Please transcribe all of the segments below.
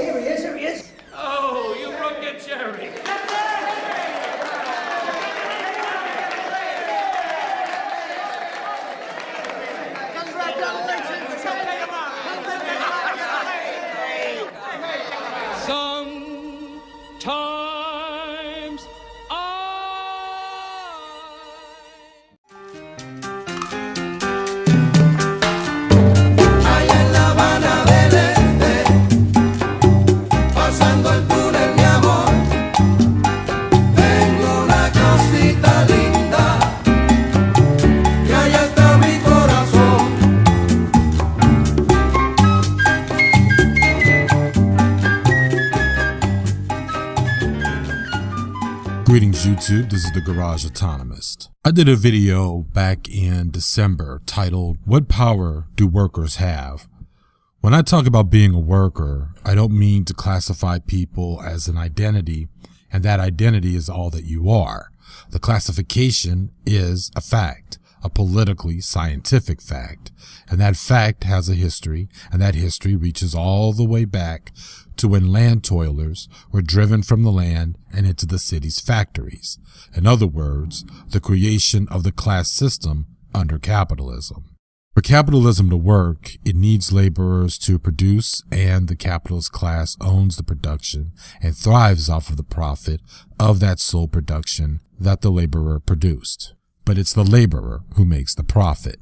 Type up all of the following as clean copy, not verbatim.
here he is. Oh, you broke your cherry. Sometimes Allá en la Habana del Este, pasando el túnel, mi amor, tengo una cosita linda, y allá está mi corazón. Greetings YouTube, this is the Garage Autonomist. I did a video back in December titled, What Power Do Workers Have? When I talk about being a worker, I don't mean to classify people as an identity, and that identity is all that you are. The classification is a fact, a politically scientific fact, and that fact has a history, and that history reaches all the way back to when land toilers were driven from the land and into the city's factories. In other words, the creation of the class system under capitalism. For capitalism to work, it needs laborers to produce, and the capitalist class owns the production and thrives off of the profit of that sole production that the laborer produced. But it's the laborer who makes the profit.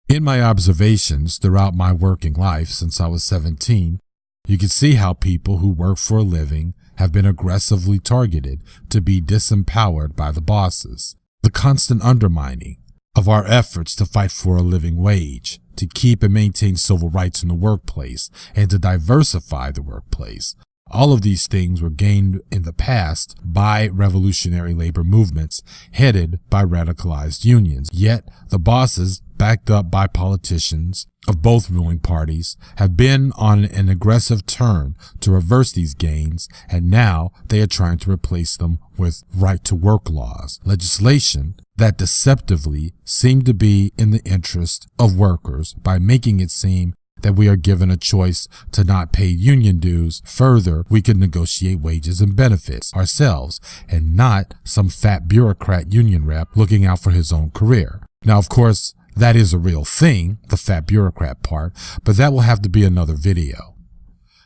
In my observations throughout my working life since I was 17, you can see how people who work for a living have been aggressively targeted to be disempowered by the bosses. The constant undermining of our efforts to fight for a living wage, to keep and maintain civil rights in the workplace, and to diversify the workplace. All of these things were gained in the past by revolutionary labor movements headed by radicalized unions. Yet the bosses, backed up by politicians of both ruling parties, have been on an aggressive turn to reverse these gains, and now they are trying to replace them with right-to-work laws, legislation that deceptively seem to be in the interest of workers by making it seem that we are given a choice to not pay union dues. Further, we can negotiate wages and benefits ourselves and not some fat bureaucrat union rep looking out for his own career. Now, of course, that is a real thing, the fat bureaucrat part, but that will have to be another video.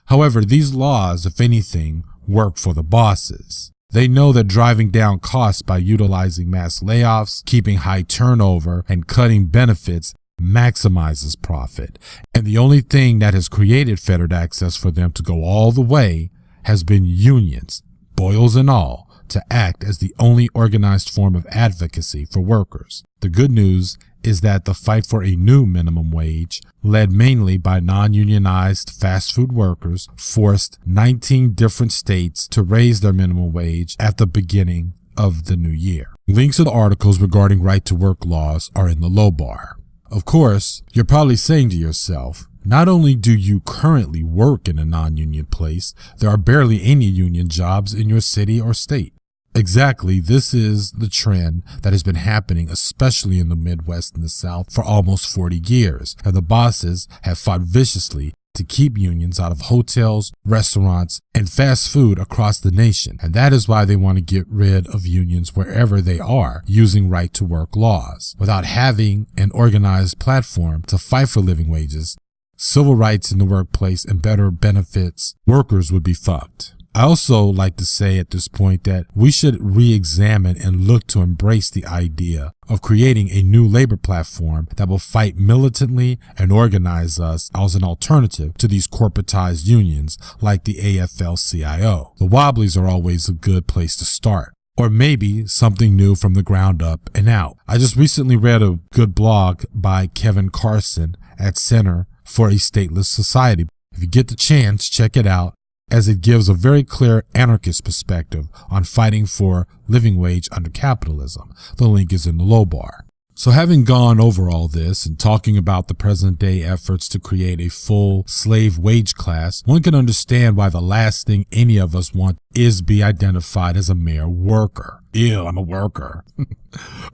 However, these laws, if anything, work for the bosses. They know that driving down costs by utilizing mass layoffs, keeping high turnover, and cutting benefits maximizes profit. And the only thing that has created fettered access for them to go all the way has been unions, boils and all, to act as the only organized form of advocacy for workers. The good news is that the fight for a new minimum wage, led mainly by non-unionized fast food workers, forced 19 different states to raise their minimum wage at the beginning of the new year. Links to the articles regarding right-to-work laws are in the low bar. Of course, you're probably saying to yourself, not only do you currently work in a non-union place, there are barely any union jobs in your city or state. Exactly, this is the trend that has been happening, especially in the Midwest and the South, for almost 40 years, and the bosses have fought viciously to keep unions out of hotels, restaurants, and fast food across the nation. And that is why they want to get rid of unions wherever they are, using right-to-work laws. Without having an organized platform to fight for living wages, civil rights in the workplace, and better benefits, workers would be fucked. I also like to say at this point that we should re-examine and look to embrace the idea of creating a new labor platform that will fight militantly and organize us as an alternative to these corporatized unions like the AFL-CIO. The Wobblies are always a good place to start. Or maybe something new from the ground up and out. I just recently read a good blog by Carson at Center for a Stateless Society. If you get the chance, check it out, as it gives a very clear anarchist perspective on fighting for living wage under capitalism. The link is in the low bar. So having gone over all this and talking about the present day efforts to create a full slave wage class, one can understand why the last thing any of us want is be identified as a mere worker. Ew, I'm a worker.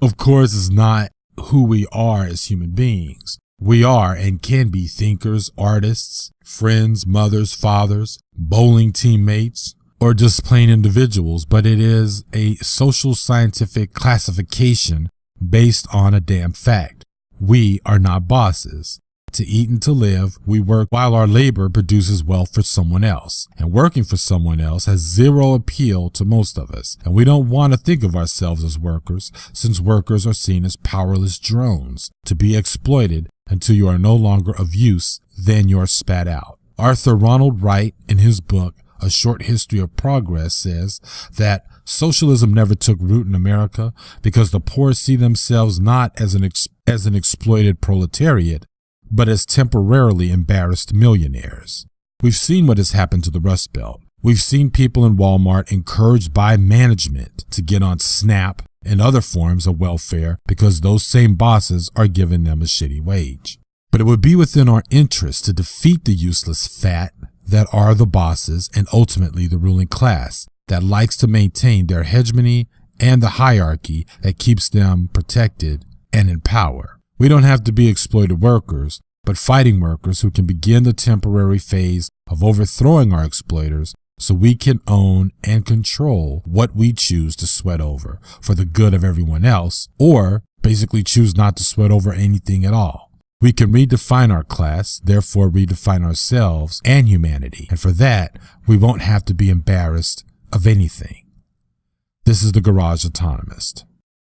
Of course, it's not who we are as human beings. We are and can be thinkers, artists, friends, mothers, fathers, bowling teammates, or just plain individuals, but it is a social scientific classification based on a damn fact. We are not bosses. To eat and to live, we work while our labor produces wealth for someone else. And working for someone else has zero appeal to most of us. And we don't want to think of ourselves as workers, since workers are seen as powerless drones to be exploited until you are no longer of use, then you're spat out. Arthur Ronald Wright, in his book, A Short History of Progress, says that socialism never took root in America because the poor see themselves not as an exploited proletariat, but as temporarily embarrassed millionaires. We've seen what has happened to the Rust Belt. We've seen people in Walmart encouraged by management to get on SNAP and other forms of welfare because those same bosses are giving them a shitty wage. But it would be within our interest to defeat the useless fat that are the bosses and ultimately the ruling class that likes to maintain their hegemony and the hierarchy that keeps them protected and in power. We don't have to be exploited workers, but fighting workers who can begin the temporary phase of overthrowing our exploiters so we can own and control what we choose to sweat over for the good of everyone else, or basically choose not to sweat over anything at all. We can redefine our class, therefore redefine ourselves and humanity, and for that, we won't have to be embarrassed of anything. This is the Garage Autonomist.